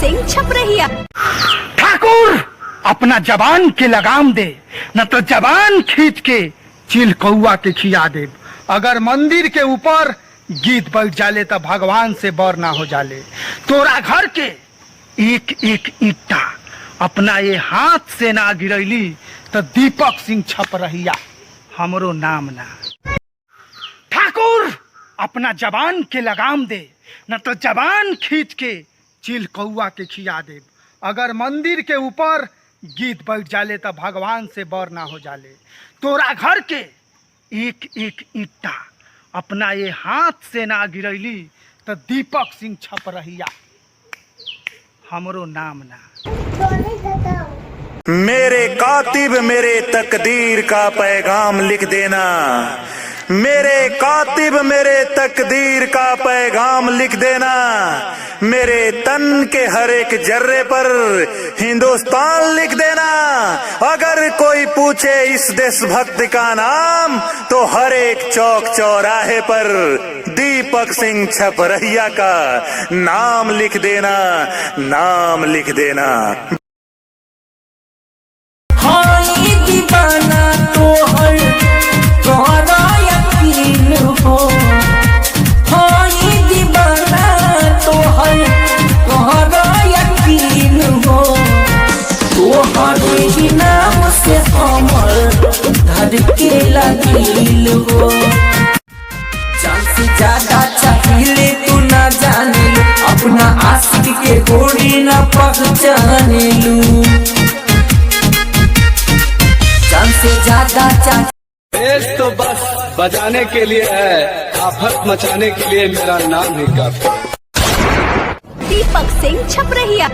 सिंह छपरहिया। ठाकुर अपना जबान के लगाम दे, न तो जबान खींच के चिल कौआ के खिया दे। अगर मंदिर के ऊपर गीत बैठ जाले तो भगवान से बर ना हो जाले। तोरा घर के एक एक ईटा अपना ये हाथ से ना गिरैली तो दीपक सिंह छपरहिया हमरो नाम ना। ठाकुर अपना जबान के लगाम दे, न तो जबान खींच के चिल कौआ के खिया दे। अगर मंदिर के ऊपर गीत बैठ जाले तो भगवान से बर ना हो जाले। तोरा घर के एक एक ईटा अपना ये हाथ से ना गिरैली तो दीपक सिंह छपरहिया हमरो नाम ना। मेरे कातिब मेरे तकदीर का पैगाम लिख देना, मेरे कातिब मेरे तकदीर का पैगाम लिख देना। मेरे तन के हर एक जर्रे पर हिंदुस्तान लिख देना। अगर कोई पूछे इस देशभक्त का नाम तो हर एक चौक चौराहे पर दीपक सिंह छपरहिया का नाम लिख देना, नाम लिख देना। दीवाना तो हर तोहरा यकीन हो, दीवाना तो हर तोहरा यकीन हो। तोहरे ही नाम से हमर धड़केला दिल हो। जान से ज्यादा चाहिए तू ना जाने लू, अपना आशिक के गोरी ना पहचाने लू। से ज्यादा देश तो बस बजाने के लिए है, आफत मचाने के लिए मेरा नाम ही काफी। दीपक सिंह छपरहिया।